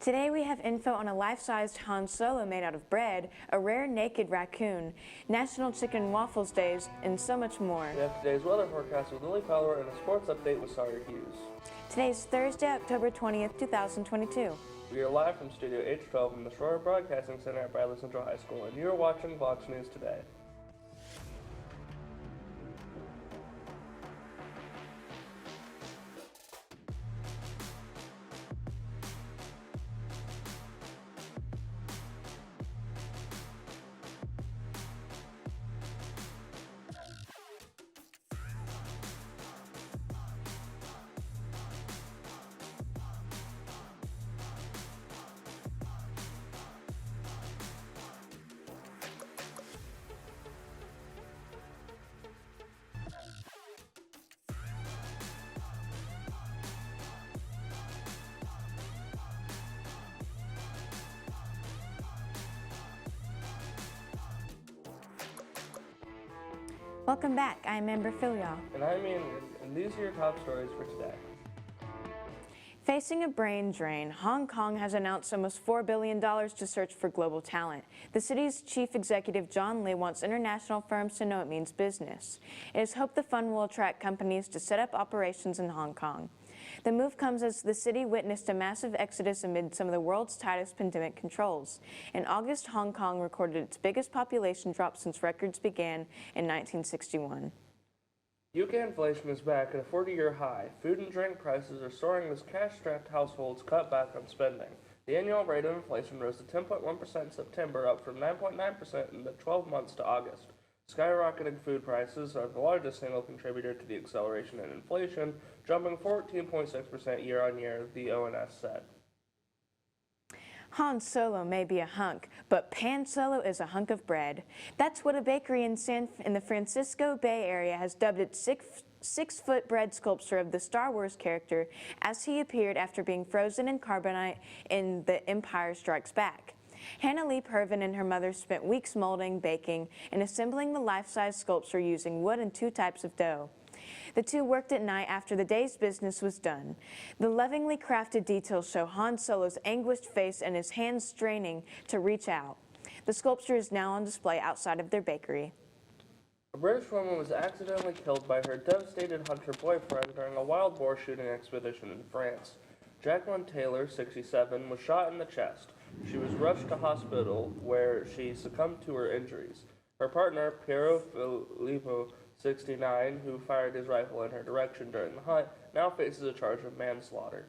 Today we have info on a life-sized Han Solo made out of bread, a rare naked raccoon, National Chicken Waffles Days, and so much more. We have today's weather forecast with Lily Fowler and a sports update with Sawyer Hughes. Today's Thursday, October 20th, 2022. We are live from Studio H12 in the Shroyer Broadcasting Center at Bradley Central High School, and you are watching VOX News Today. Welcome back. I'm Amber Filial. And I'm Ian, and these are your top stories for today. Facing a brain drain, Hong Kong has announced almost $4 billion to search for global talent. The city's chief executive, John Lee, wants international firms to know it means business. It is hoped the fund will attract companies to set up operations in Hong Kong. The move comes as the city witnessed a massive exodus amid some of the world's tightest pandemic controls. In August, Hong Kong recorded its biggest population drop since records began in 1961. UK inflation is back at a 40-year high. Food and drink prices are soaring as cash-strapped households cut back on spending. The annual rate of inflation rose to 10.1% in September, up from 9.9% in the 12 months to August. Skyrocketing food prices are the largest single contributor to the acceleration in inflation, jumping 14.6% year-on-year, the ONS said. Han Solo may be a hunk, but Pan Solo is a hunk of bread. That's what a bakery in the Francisco Bay Area has dubbed its six-foot bread sculpture of the Star Wars character as he appeared after being frozen in carbonite in The Empire Strikes Back. Hannah Lee Pervin and her mother spent weeks molding, baking, and assembling the life-size sculpture using wood and 2 types of dough. The two worked at night after the day's business was done. The lovingly crafted details show Han Solo's anguished face and his hands straining to reach out. The sculpture is now on display outside of their bakery. A British woman was accidentally killed by her devastated hunter boyfriend during a wild boar shooting expedition in France. Jacqueline Taylor, 67, was shot in the chest. She was rushed to hospital where she succumbed to her injuries. Her partner, Piero Filippo, 69, who fired his rifle in her direction during the hunt, now faces a charge of manslaughter.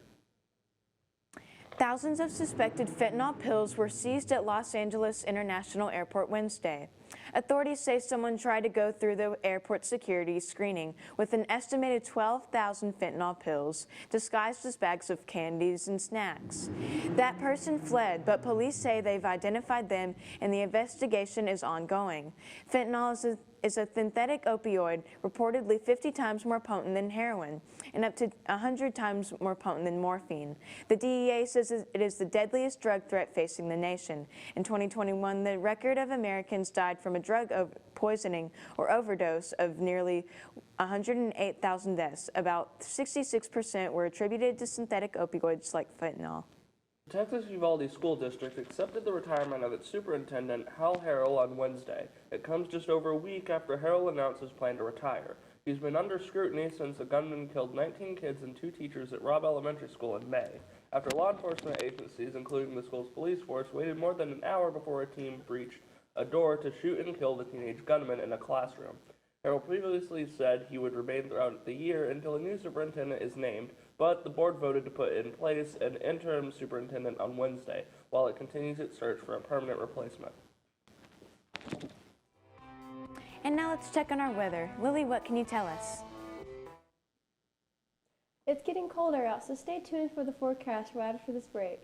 Thousands of suspected fentanyl pills were seized at Los Angeles International Airport Wednesday. Authorities say someone tried to go through the airport security screening with an estimated 12,000 fentanyl pills disguised as bags of candies and snacks. That person fled, but police say they've identified them and the investigation is ongoing. Fentanyl is a synthetic opioid reportedly 50 times more potent than heroin and up to 100 times more potent than morphine. The DEA says it is the deadliest drug threat facing the nation. In 2021, the record of Americans died from a drug poisoning or overdose of nearly 108,000 deaths. About 66% were attributed to synthetic opioids like fentanyl. The Texas Uvalde School District accepted the retirement of its superintendent, Hal Harrell, on Wednesday. It comes just over a week after Harrell announced his plan to retire. He's been under scrutiny since a gunman killed 19 kids and 2 teachers at Robb Elementary School in May, after law enforcement agencies, including the school's police force, waited more than an hour before a team breached a door to shoot and kill the teenage gunman in a classroom. Harrell previously said he would remain throughout the year until a new superintendent is named, but the board voted to put in place an interim superintendent on Wednesday, while it continues its search for a permanent replacement. And now let's check on our weather. Lily, what can you tell us? It's getting colder out, so stay tuned for the forecast right after this break.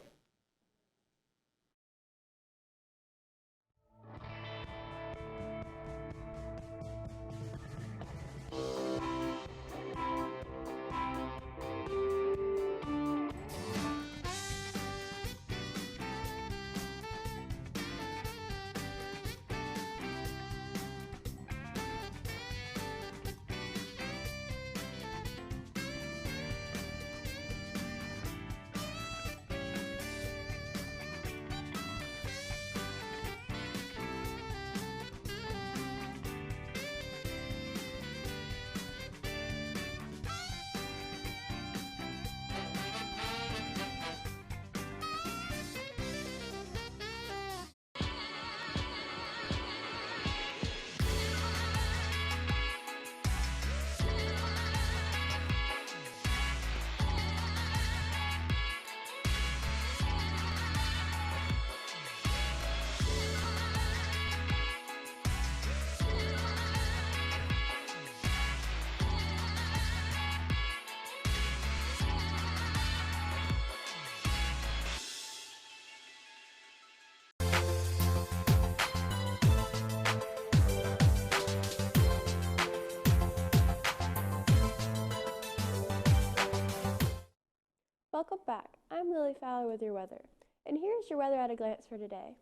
Welcome back. I'm Lily Fowler with your weather. And here's your weather at a glance for today.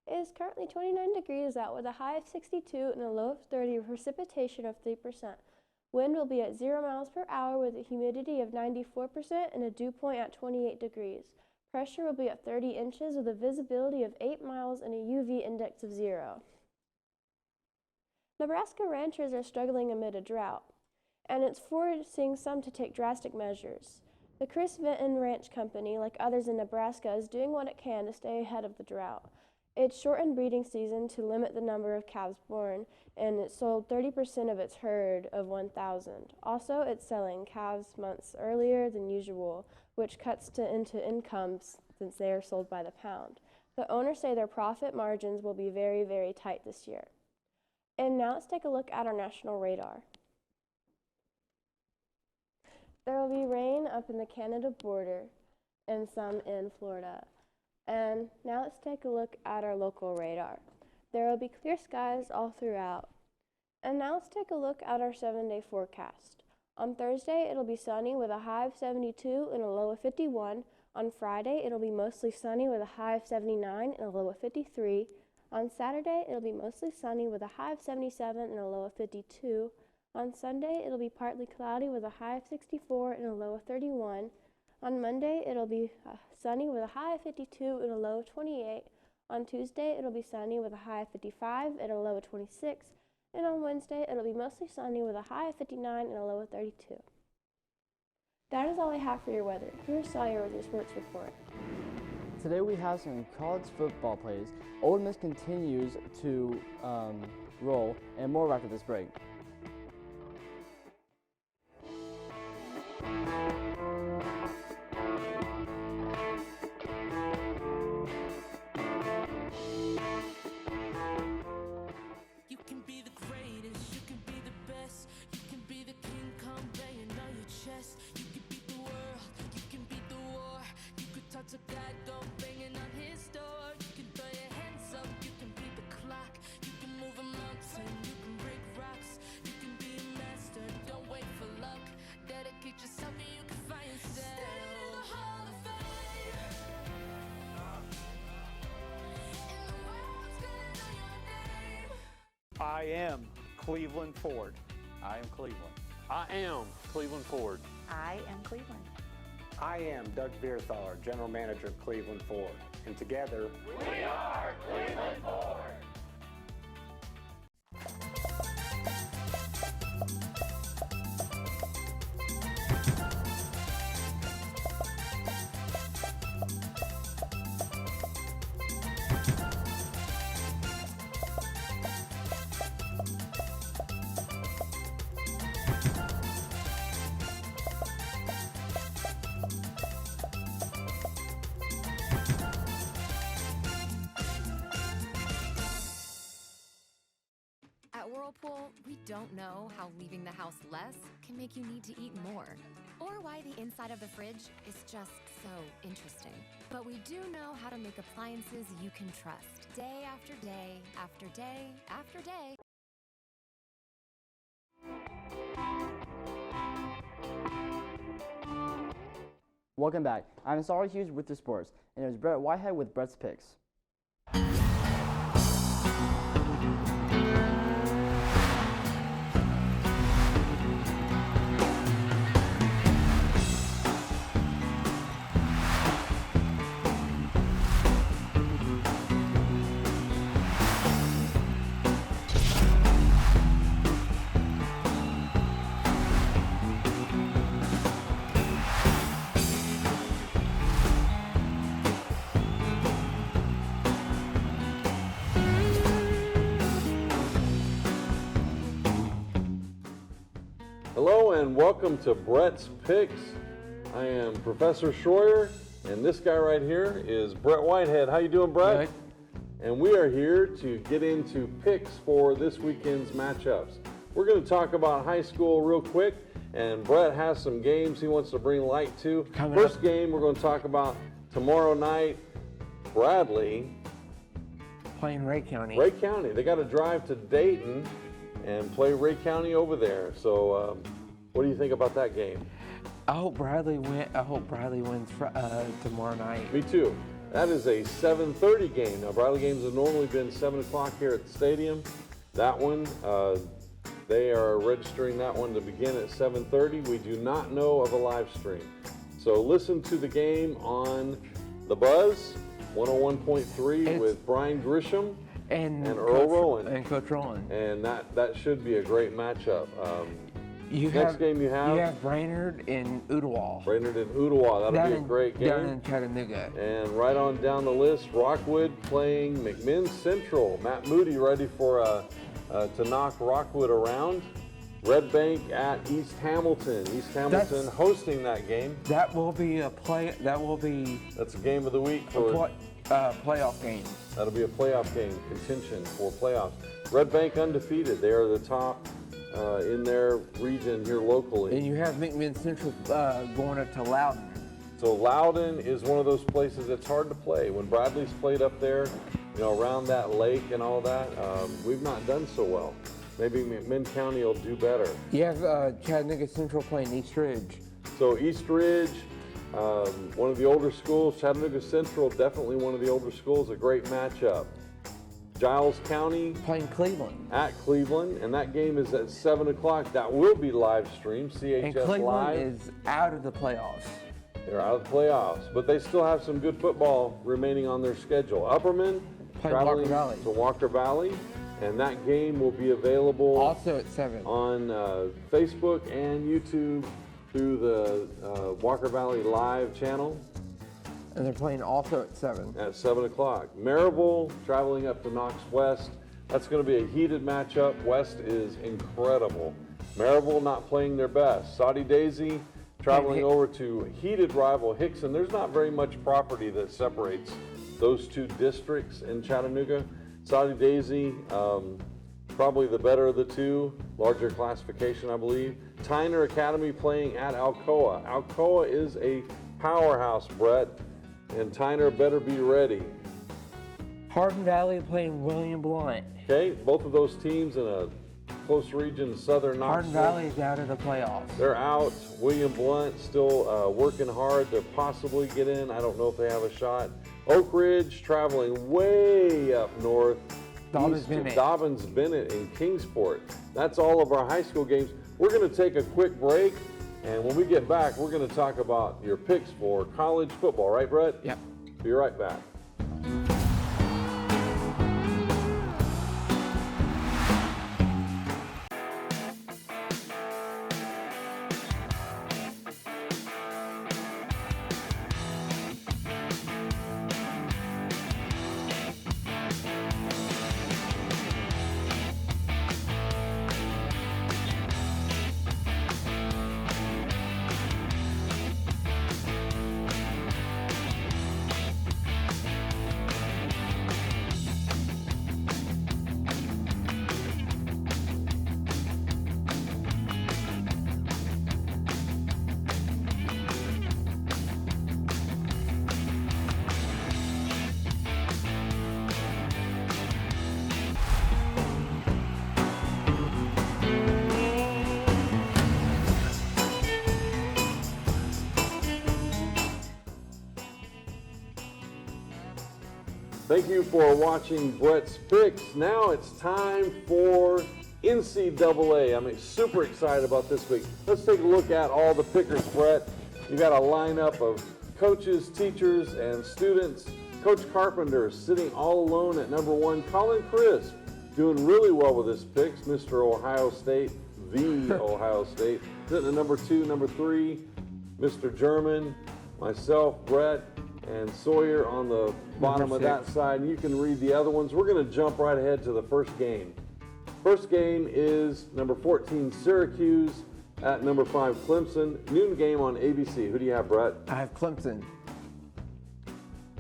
It is currently 29 degrees out with a high of 62 and a low of 30 with precipitation of 3%. Wind will be at 0 miles per hour with a humidity of 94% and a dew point at 28 degrees. Pressure will be at 30 inches with a visibility of 8 miles and a UV index of 0. Nebraska ranchers are struggling amid a drought, and it's forcing some to take drastic measures. The Chris Vinton Ranch Company, like others in Nebraska, is doing what it can to stay ahead of the drought. It shortened breeding season to limit the number of calves born, and it sold 30% of its herd of 1,000. Also, it's selling calves months earlier than usual, which cuts into incomes since they are sold by the pound. The owners say their profit margins will be very, very tight this year. And now let's take a look at our national radar. There will be rain up in the Canada border and some in Florida. And now let's take a look at our local radar. There will be clear skies all throughout. And now let's take a look at our 7-day forecast. On Thursday, it'll be sunny with a high of 72 and a low of 51. On Friday, it'll be mostly sunny with a high of 79 and a low of 53. On Saturday, it'll be mostly sunny with a high of 77 and a low of 52. On Sunday, it'll be partly cloudy with a high of 64 and a low of 31. On Monday, it'll be sunny with a high of 52 and a low of 28. On Tuesday, it'll be sunny with a high of 55 and a low of 26. And on Wednesday, it'll be mostly sunny with a high of 59 and a low of 32. That is all I have for your weather. Here's Sawyer with your sports report. Today we have some college football plays. Ole Miss continues to roll, and more after this break. I am Cleveland Ford. I am Cleveland. I am Cleveland Ford. I am Cleveland. I am Doug Beerthaler, General Manager of Cleveland Ford. And together, we are Cleveland Ford. At Whirlpool, we don't know how leaving the house less can make you need to eat more, or why the inside of the fridge is just so interesting. But we do know how to make appliances you can trust, day after day, after day, after day. Welcome back. I'm Sorry Hughes with the sports, and it was Brett Whitehead with Brett's Picks. Hello and welcome to Brett's Picks. I am Professor Shroyer, and this guy right here is Brett Whitehead. How you doing, Brett? Good. And we are here to get into picks for this weekend's matchups. We're going to talk about high school real quick, and Brett has some games he wants to bring light to. First game we're going to talk about tomorrow night, Bradley playing Ray County. Ray County. They got to drive to Dayton and play Ray County over there. So what do you think about that game? I hope Bradley wins tomorrow night. Me too. That is a 7:30 game. Now, Bradley games have normally been 7 o'clock here at the stadium. That one, they are registering that one to begin at 7:30. We do not know of a live stream. So listen to the game on The Buzz, 101.3 with Brian Grisham and Earl Rowland. And Coach Rowland. And that should be a great matchup. Next game you have? You have Brainerd and Ooltewah. Brainerd and Ooltewah. That'll be a great game. Down in Chattanooga. And right on down the list, Rockwood playing McMinn Central. Matt Moody ready for to knock Rockwood around. Red Bank at East Hamilton. East Hamilton hosting that game. That will be a play. That's a game of the week for playoff game. That'll be a playoff game, contention for playoffs. Red Bank undefeated. They are the top in their region here locally. And you have McMinn Central going up to Loudon. So Loudon is one of those places that's hard to play. When Bradley's played up there, around that lake and all that, we've not done so well. Maybe McMinn County will do better. You have Chattanooga Central playing East Ridge. So East Ridge, one of the older schools. Chattanooga Central, definitely one of the older schools. A great matchup. Giles County playing Cleveland at Cleveland, and that game is at 7 o'clock. That will be live streamed. CHS and Cleveland Live is out of the playoffs. They're out of the playoffs, but they still have some good football remaining on their schedule. Upperman traveling to Walker Valley, and that game will be available also at 7 on Facebook and YouTube through the Walker Valley Live channel. And they're playing also at 7. At 7 o'clock. Maryville traveling up to Knox West. That's going to be a heated matchup. West is incredible. Maryville not playing their best. Saudi Daisy traveling over to heated rival Hickson. There's not very much property that separates those two districts in Chattanooga. Saudi Daisy, probably the better of the two. Larger classification, I believe. Tyner Academy playing at Alcoa. Alcoa is a powerhouse, Brett. And Tyner better be ready. Hardin Valley playing William Blunt. Okay, both of those teams in a close region, southern Knoxville. Hardin Valley is out of the playoffs. They're out. William Blunt still working hard to possibly get in. I don't know if they have a shot. Oak Ridge traveling way up north. Dobbins Bennett in Kingsport. That's all of our high school games. We're going to take a quick break. And when we get back, we're going to talk about your picks for college football, right, Brett? Yep. Be right back. Thank you for watching Brett's Picks. Now it's time for NCAA. I'm super excited about this week. Let's take a look at all the pickers, Brett. You got a lineup of coaches, teachers, and students. Coach Carpenter sitting all alone at number 1. Colin Crisp doing really well with his picks. Mr. Ohio State, the Ohio State. Sitting at number 2, number 3. Mr. German, myself, Brett, and Sawyer on the bottom of that side. And you can read the other ones. We're going to jump right ahead to the first game. First game is number 14, Syracuse at number 5, Clemson. Noon game on ABC. Who do you have, Brett? I have Clemson.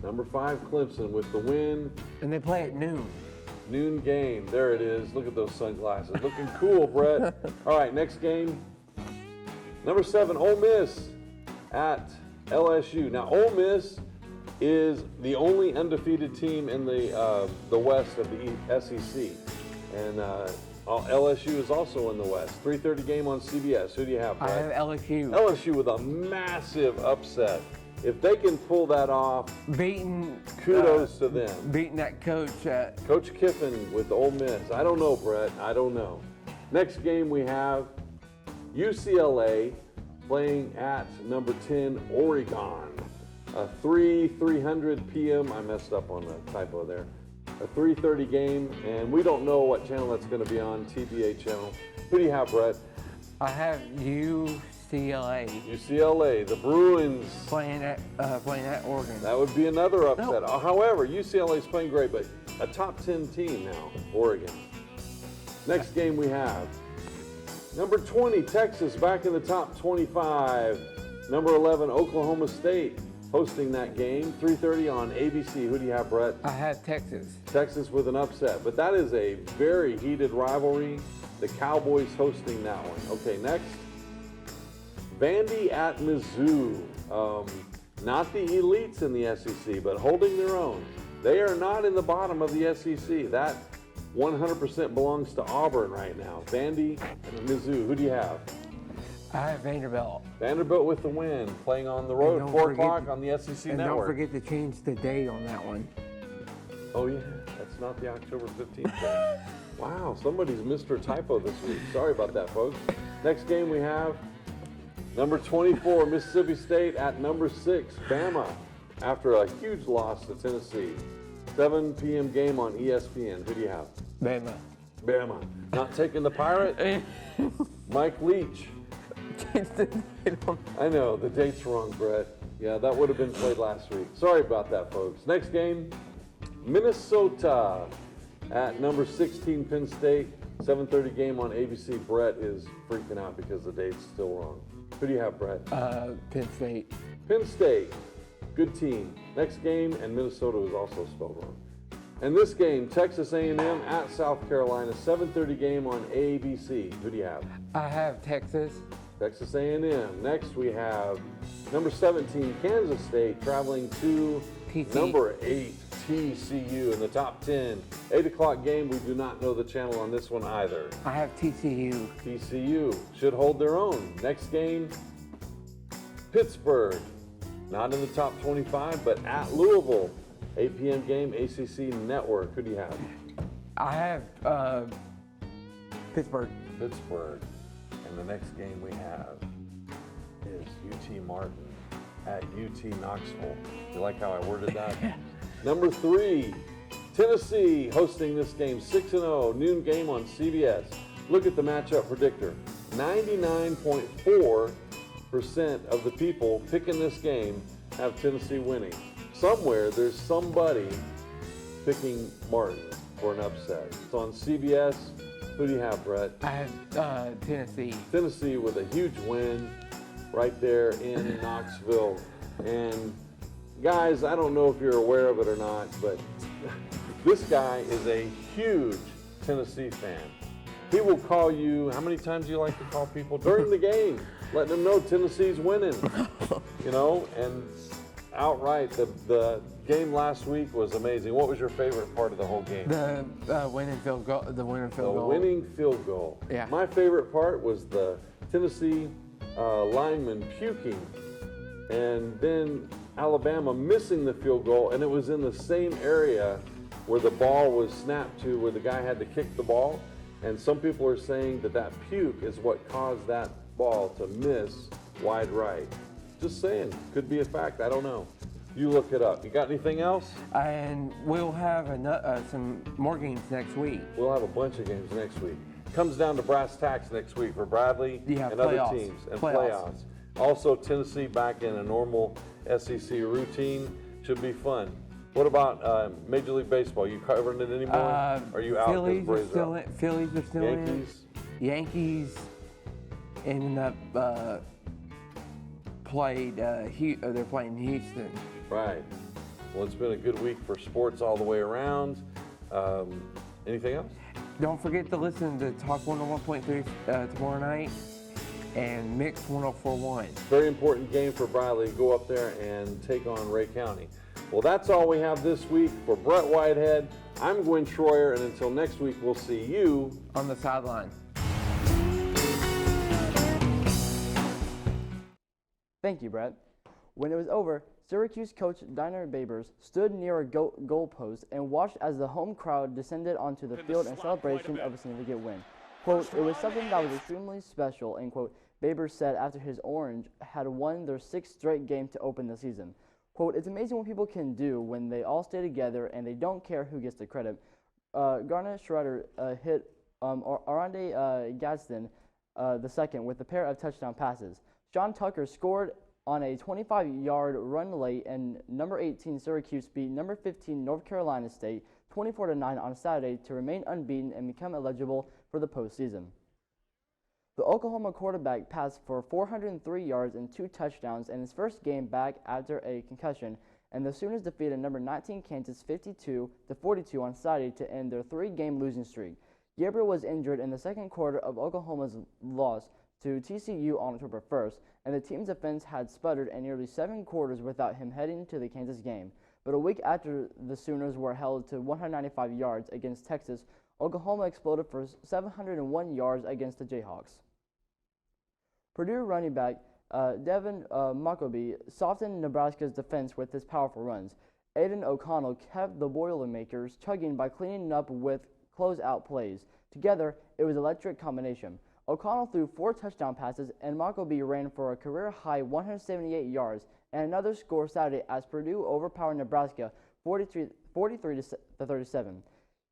Number 5, Clemson with the win. And they play at noon. Noon game. There it is. Look at those sunglasses. Looking cool, Brett. All right, next game. Number 7, Ole Miss at LSU. Now, Ole Miss is the only undefeated team in the West of the SEC. And LSU is also in the West. 3:30 game on CBS. Who do you have, Brett? I have LSU. LSU with a massive upset. If they can pull that off, Beating. kudos to them. Beating that coach. Coach Kiffin with Ole Miss. I don't know, Brett. I don't know. Next game we have UCLA playing at number 10, Oregon. 3:00 p.m. I messed up on the typo there. A 3:30 game, and we don't know what channel that's going to be on, TBA channel. Who do you have, Brett? I have UCLA. UCLA, the Bruins. Playing at Oregon. That would be another upset. However, UCLA is playing great, but a top 10 team now, Oregon. Next game we have number 20, Texas, back in the top 25. Number 11, Oklahoma State, hosting that game. 3:30 on ABC. Who do you have, Brett? I have Texas. Texas with an upset, but that is a very heated rivalry. The Cowboys hosting that one. Okay, next, Vandy at Mizzou. Not the elites in the SEC, but holding their own. They are not in the bottom of the SEC. That 100% belongs to Auburn right now. Vandy and Mizzou. Who do you have? I have Vanderbilt. Vanderbilt with the win, playing on the road, 4 o'clock on the SEC and Network. Don't forget to change the date on that one. Oh yeah, that's not the October 15th day. Wow, somebody's missed her typo this week. Sorry about that, folks. Next game we have number 24, Mississippi State at number 6, Bama, after a huge loss to Tennessee. 7 p.m. game on ESPN. Who do you have? Bama. Bama. Not taking the Pirate? Mike Leach. I know, the date's wrong, Brett. Yeah, that would have been played last week. Sorry about that, folks. Next game, Minnesota at number 16, Penn State. 7:30 game on ABC. Brett is freaking out because the date's still wrong. Who do you have, Brett? Penn State. Penn State. Good team. Next game, and Minnesota is also spelled wrong. And this game, Texas A&M at South Carolina. 7:30 game on ABC. Who do you have? I have Texas. Texas A&M. Next we have number 17, Kansas State, traveling to number 8, TCU in the top 10. 8 o'clock game. We do not know the channel on this one either. I have TCU. TCU should hold their own. Next game, Pittsburgh. Not in the top 25, but at Louisville. 8 p.m. game, ACC Network. Who do you have? I have Pittsburgh. Pittsburgh. And the next game we have is UT Martin at UT Knoxville. You like how I worded that? Number 3, Tennessee hosting this game, 6-0, noon game on CBS. Look at the matchup predictor. 99.4% of the people picking this game have Tennessee winning. Somewhere there's somebody picking Martin for an upset. It's on CBS. Who do you have, Brett? I have Tennessee. Tennessee with a huge win right there in Knoxville. And guys, I don't know if you're aware of it or not, but this guy is a huge Tennessee fan. He will call you, how many times do you like to call people during the game, letting them know Tennessee's winning, you know, and outright, the game last week was amazing. What was your favorite part of the whole game? The winning field goal. The winning field goal. The winning field goal. Yeah. My favorite part was the Tennessee lineman puking, and then Alabama missing the field goal, and it was in the same area where the ball was snapped to, where the guy had to kick the ball. And some people are saying that that puke is what caused that ball to miss wide right. Just saying, could be a fact, I don't know. You look it up. You got anything else? And we'll have some more games next week. We'll have a bunch of games next week. Comes down to brass tacks next week for Bradley and other teams. And playoffs. Also, Tennessee back in a normal SEC routine. Should be fun. What about Major League Baseball? You covering it anymore? Are you out? Phillies are still in. Yankees? Yankees ended up they're playing Houston. Right. Well, it's been a good week for sports all the way around. Anything else? Don't forget to listen to Talk 101.3 tomorrow night and Mix 104.1. Very important game for Bradley. Go up there and take on Ray County. Well, that's all we have this week. For Brett Whitehead, I'm Gwen Shroyer, and until next week, we'll see you on the sideline. Thank you, Brett. When it was over, Syracuse coach Diner Babers stood near a goal post and watched as the home crowd descended onto the field in celebration of a significant win. Quote, "It was something that was extremely special," end quote, Babers said after his Orange had won their 6th straight game to open the season. Quote, "It's amazing what people can do when they all stay together and they don't care who gets the credit." Garnet Schroeder hit Arande Gadsden II with a pair of touchdown passes. Sean Tucker scored on a 25-yard run late, and number 18 Syracuse beat number 15 North Carolina State 24-9 on Saturday to remain unbeaten and become eligible for the postseason. The Oklahoma quarterback passed for 403 yards and 2 touchdowns in his first game back after a concussion, and the Sooners defeated number 19 Kansas 52-42 on Saturday to end their 3-game losing streak. Gabriel was injured in the second quarter of Oklahoma's loss to TCU on October 1st, and the team's offense had sputtered in nearly 7 quarters without him heading to the Kansas game. But a week after the Sooners were held to 195 yards against Texas, Oklahoma exploded for 701 yards against the Jayhawks. Purdue running back Devin Mockobee softened Nebraska's defense with his powerful runs. Aiden O'Connell kept the Boilermakers chugging by cleaning up with closeout plays. Together, it was an electric combination. O'Connell threw 4 touchdown passes, and Mockobee ran for a career-high 178 yards and another score Saturday as Purdue overpowered Nebraska 43-37.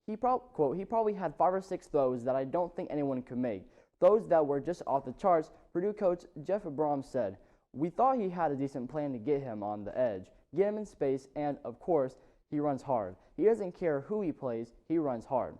He probably had 5 or 6 throws that I don't think anyone could make. Those that were just off the charts, Purdue coach Jeff Brom said. "We thought he had a decent plan to get him on the edge, get him in space, and, of course, he runs hard. He doesn't care who he plays, he runs hard."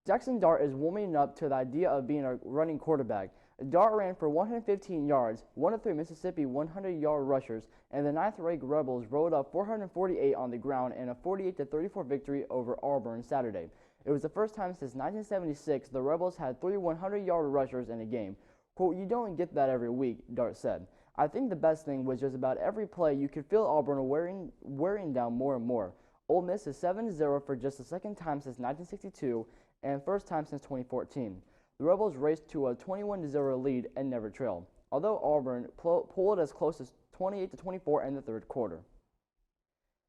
Jackson Dart is warming up to the idea of being a running quarterback. Dart ran for 115 yards, one of 3 Mississippi 100-yard rushers, and the 9th-ranked Rebels rolled up 448 on the ground in a 48-34 victory over Auburn Saturday. It was the first time since 1976 the Rebels had 3 100-yard rushers in a game. Quote, "You don't get that every week," Dart said. "I think the best thing was just about every play you could feel Auburn wearing down more and more." Ole Miss is 7-0 for just the second time since 1962 and first time since 2014. The Rebels raced to a 21-0 lead and never trailed, although Auburn pulled as close as 28-24 in the third quarter.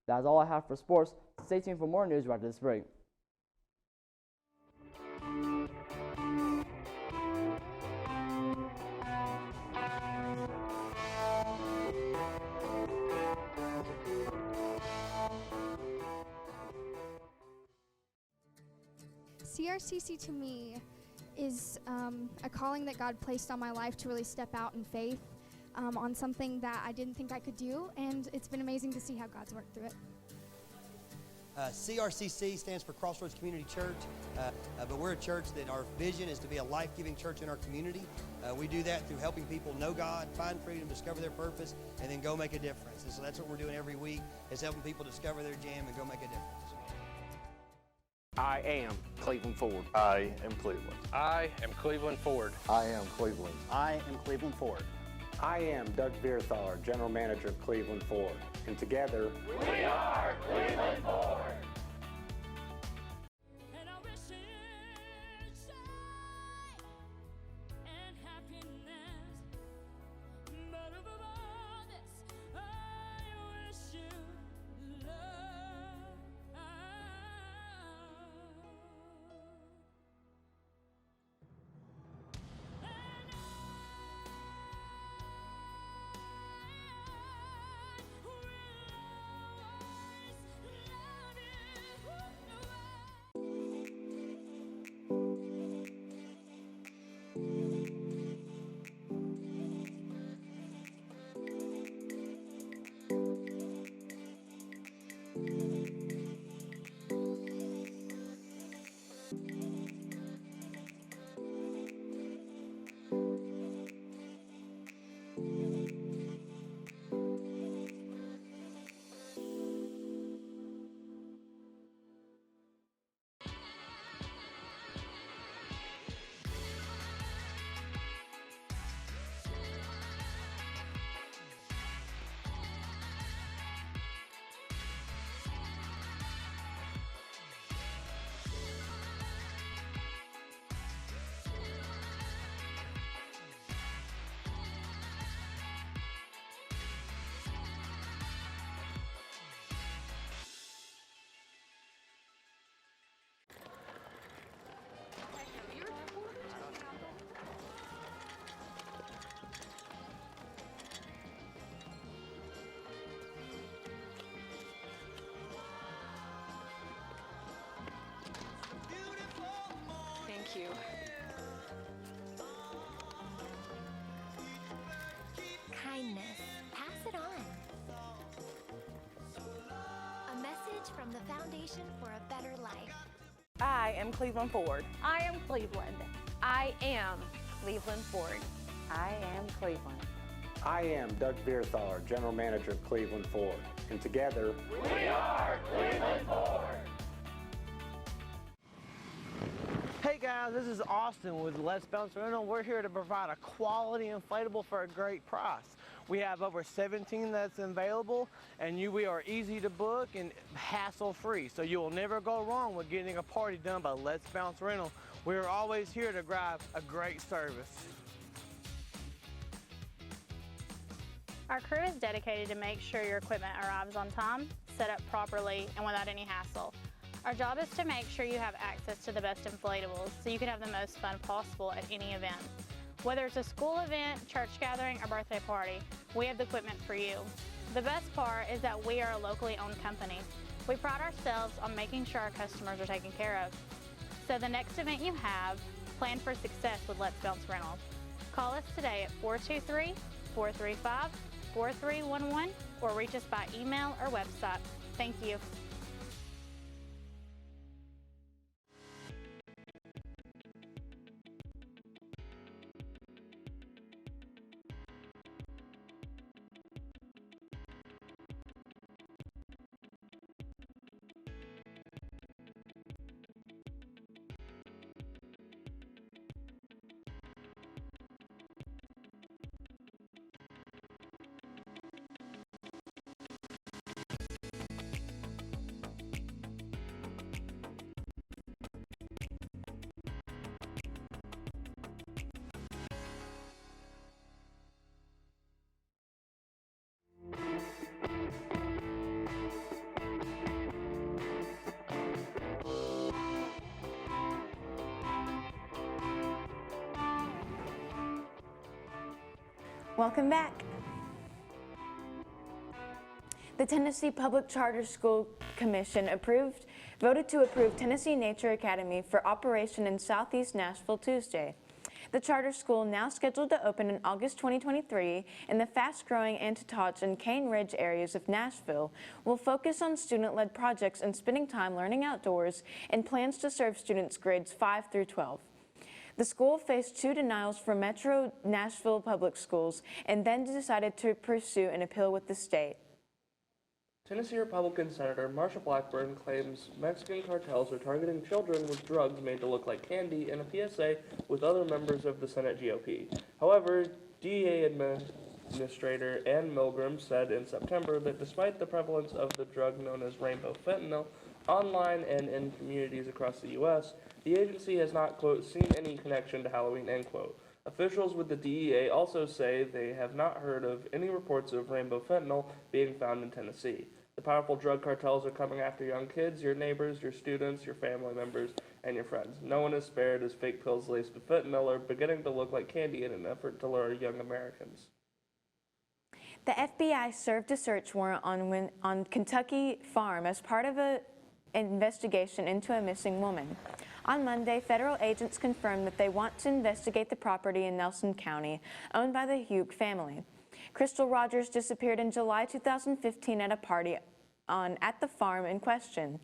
That's all I have for sports. Stay tuned for more news right after this break. CRCC to me is a calling that God placed on my life to really step out in faith on something that I didn't think I could do, and it's been amazing to see how God's worked through it. CRCC stands for Crossroads Community Church, but we're a church that our vision is to be a life-giving church in our community. We do that through helping people know God, find freedom, discover their purpose, and then go make a difference. And so that's what we're doing every week, is helping people discover their jam and go make a difference. I am Cleveland Ford. I am Cleveland. I am Cleveland Ford. I am Cleveland. I am Cleveland Ford. I am Doug Vierthaler, General Manager of Cleveland Ford. And together, we are Cleveland Ford. you. Kindness. Pass it on. A message from the Foundation for a Better Life. I am Cleveland Ford. I am Cleveland. I am Cleveland Ford. I am Cleveland. I am Doug Vierthaler, General Manager of Cleveland Ford. And together, we are Cleveland Ford. Hey guys, this is Austin with Let's Bounce Rental. We're here to provide a quality inflatable for a great price. We have over 17 that's available, and we are easy to book and hassle-free. So you will never go wrong with getting a party done by Let's Bounce Rental. We are always here to drive a great service. Our crew is dedicated to make sure your equipment arrives on time, set up properly, and without any hassle. Our job is to make sure you have access to the best inflatables so you can have the most fun possible at any event. Whether it's a school event, church gathering, or birthday party, we have the equipment for you. The best part is that we are a locally owned company. We pride ourselves on making sure our customers are taken care of. So the next event you have, plan for success with Let's Bounce Rental. Call us today at 423-435-4311 or reach us by email or website. Thank you. Welcome back. The Tennessee Public Charter School Commission voted to approve Tennessee Nature Academy for operation in Southeast Nashville Tuesday. The charter school, now scheduled to open in August 2023 in the fast-growing Antitoch and Cane Ridge areas of Nashville, will focus on student-led projects and spending time learning outdoors and plans to serve students grades 5 through 12. The school faced 2 denials from Metro Nashville Public Schools and then decided to pursue an appeal with the state. Tennessee Republican Senator Marsha Blackburn claims Mexican cartels are targeting children with drugs made to look like candy in a PSA with other members of the Senate GOP. However, DEA Administrator Ann Milgram said in September that despite the prevalence of the drug known as rainbow fentanyl online and in communities across the U.S., the agency has not, quote, seen any connection to Halloween, end quote. Officials with the DEA also say they have not heard of any reports of rainbow fentanyl being found in Tennessee. The powerful drug cartels are coming after young kids, your neighbors, your students, your family members, and your friends. No one is spared as fake pills laced with fentanyl are beginning to look like candy in an effort to lure young Americans. The FBI served a search warrant on Kentucky farm as part of an investigation into a missing woman. On Monday, federal agents confirmed that they want to investigate the property in Nelson County, owned by the Hugh family. Crystal Rogers disappeared in July 2015 at a party at the farm in question.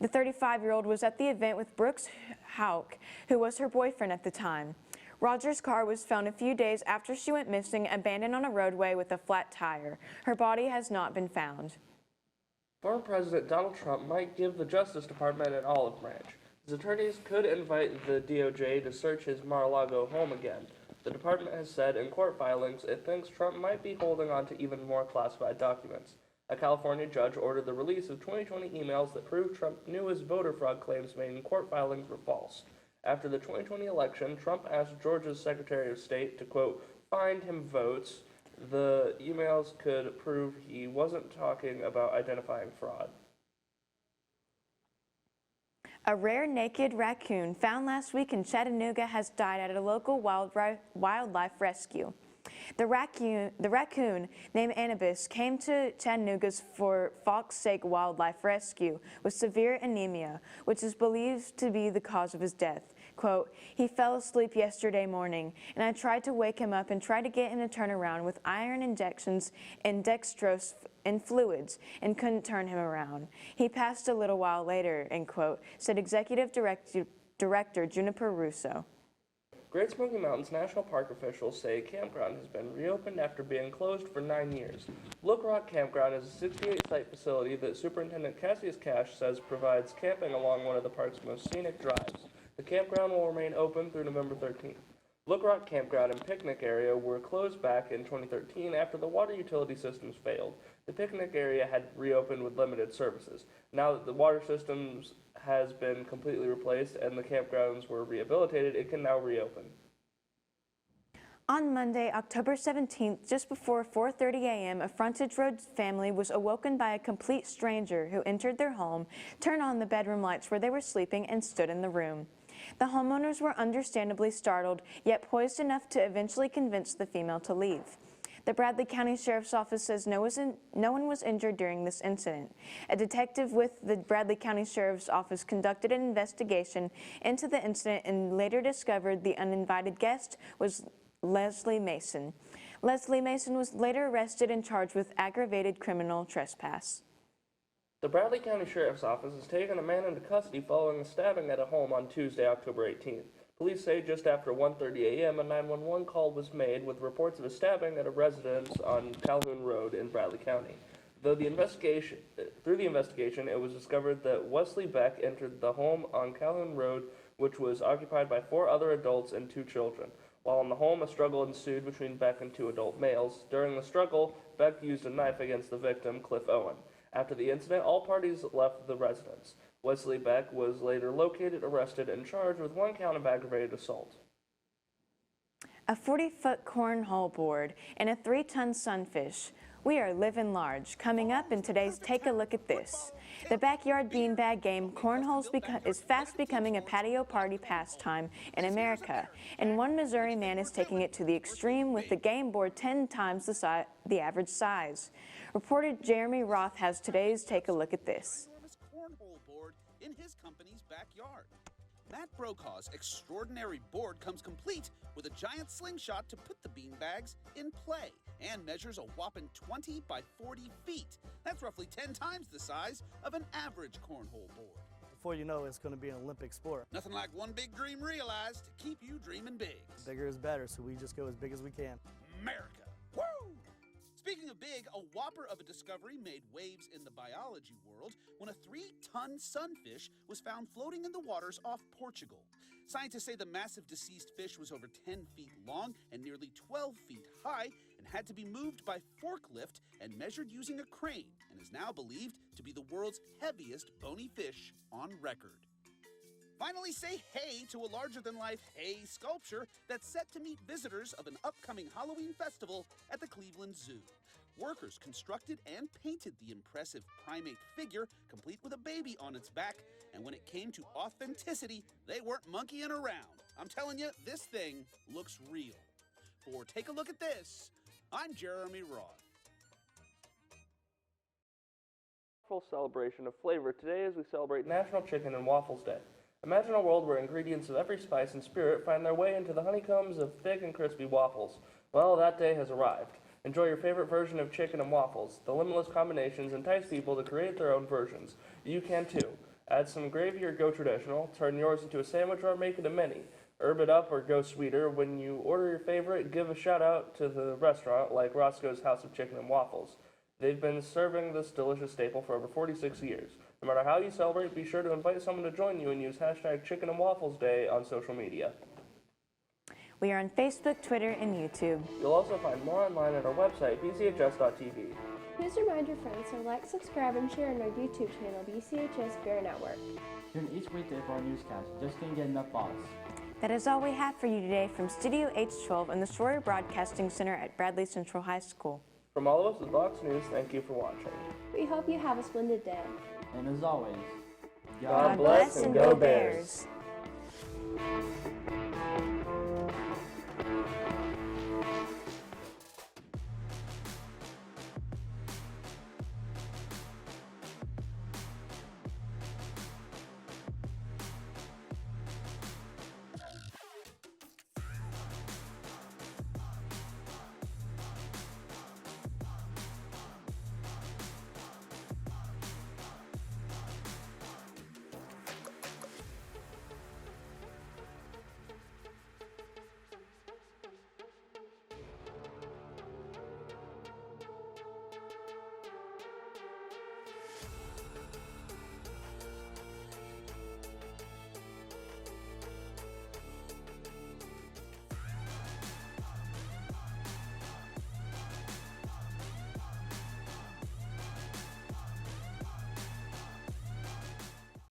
The 35-year-old was at the event with Brooks Houck, who was her boyfriend at the time. Rogers' car was found a few days after she went missing, abandoned on a roadway with a flat tire. Her body has not been found. Former President Donald Trump might give the Justice Department an olive branch. His attorneys could invite the DOJ to search his Mar-a-Lago home again. The department has said in court filings it thinks Trump might be holding on to even more classified documents. A California judge ordered the release of 2020 emails that proved Trump knew his voter fraud claims made in court filings were false. After the 2020 election, Trump asked Georgia's Secretary of State to, quote, find him votes. The emails could prove he wasn't talking about identifying fraud. A rare naked raccoon found last week in Chattanooga has died at a local wildlife rescue. The raccoon named Anubis came to Chattanooga's for Fox Sake Wildlife Rescue with severe anemia, which is believed to be the cause of his death. quote, "He fell asleep yesterday morning, and I tried to wake him up and try to get in a turnaround with iron injections and dextrose and fluids and couldn't turn him around. He passed a little while later," end quote, said Executive Director Juniper Russo. Great Smoky Mountains National Park officials say campground has been reopened after being closed for 9 years. Look Rock Campground is a 68-site facility that Superintendent Cassius Cash says provides camping along one of the park's most scenic drives. The campground will remain open through November 13th. Look Rock Campground and picnic area were closed back in 2013 after the water utility systems failed. The picnic area had reopened with limited services. Now that the water systems has been completely replaced and the campgrounds were rehabilitated, it can now reopen. On Monday, October 17th, just before 4:30 a.m., a Frontage Road family was awoken by a complete stranger who entered their home, turned on the bedroom lights where they were sleeping, and stood in the room. The homeowners were understandably startled, yet poised enough to eventually convince the female to leave. The Bradley County Sheriff's Office says no one was injured during this incident. A detective with the Bradley County Sheriff's Office conducted an investigation into the incident and later discovered the uninvited guest was Leslie Mason. Leslie Mason was later arrested and charged with aggravated criminal trespass. The Bradley County Sheriff's Office has taken a man into custody following a stabbing at a home on Tuesday, October 18th. Police say just after 1:30 a.m., a 911 call was made with reports of a stabbing at a residence on Calhoun Road in Bradley County. Through the investigation, it was discovered that Wesley Beck entered the home on Calhoun Road, which was occupied by 4 other adults and 2 children. While in the home, a struggle ensued between Beck and 2 adult males. During the struggle, Beck used a knife against the victim, Cliff Owen. After the incident, all parties left the residence. Wesley Beck was later located, arrested, and charged with 1 count of aggravated assault. A 40-foot cornhole board and a 3-ton sunfish. We are living large. Coming up in today's Take a Look at This. The backyard beanbag game, cornhole, is fast becoming a patio party pastime in America, and one Missouri man is taking it to the extreme with the game board 10 times the average size. Reporter Jeremy Roth has today's Take a Look at This. Cornhole board in his company's backyard. Matt Brokaw's extraordinary board comes complete with a giant slingshot to put the beanbags in play and measures a whopping 20 by 40 feet. That's roughly 10 times the size of an average cornhole board. Before you know it, it's going to be an Olympic sport. Nothing like one big dream realized to keep you dreaming big. Bigger is better, so we just go as big as we can. America. Woo! Speaking of big, a whopper of a discovery made waves in the biology world when a 3-ton sunfish was found floating in the waters off Portugal. Scientists say the massive deceased fish was over 10 feet long and nearly 12 feet high and had to be moved by forklift and measured using a crane and is now believed to be the world's heaviest bony fish on record. Finally, say hey to a larger-than-life hay sculpture that's set to meet visitors of an upcoming Halloween festival at the Cleveland Zoo. Workers constructed and painted the impressive primate figure, complete with a baby on its back, and when it came to authenticity, they weren't monkeying around. I'm telling you, this thing looks real. For Take a Look at This, I'm Jeremy Roth. Full celebration of flavor today as we celebrate National Chicken and Waffles Day. Imagine a world where ingredients of every spice and spirit find their way into the honeycombs of thick and crispy waffles. Well, that day has arrived. Enjoy your favorite version of chicken and waffles. The limitless combinations entice people to create their own versions. You can too. Add some gravy or go traditional, turn yours into a sandwich or make it a mini. Herb it up or go sweeter. When you order your favorite, give a shout out to the restaurant like Roscoe's House of Chicken and Waffles. They've been serving this delicious staple for over 46 years. No matter how you celebrate, be sure to invite someone to join you and use hashtag Chicken and Waffles Day on social media. We are on Facebook, Twitter, and YouTube. You'll also find more online at our website, bchs.tv. Please remind your friends to like, subscribe, and share on our YouTube channel, BCHS Bear Network. Tune each weekday for our newscast. Just can't get enough Fox. That is all we have for you today from Studio H12 and the Shroyer Broadcasting Center at Bradley Central High School. From all of us at Vox News, thank you for watching. We hope you have a splendid day. And as always, God bless and go Bears.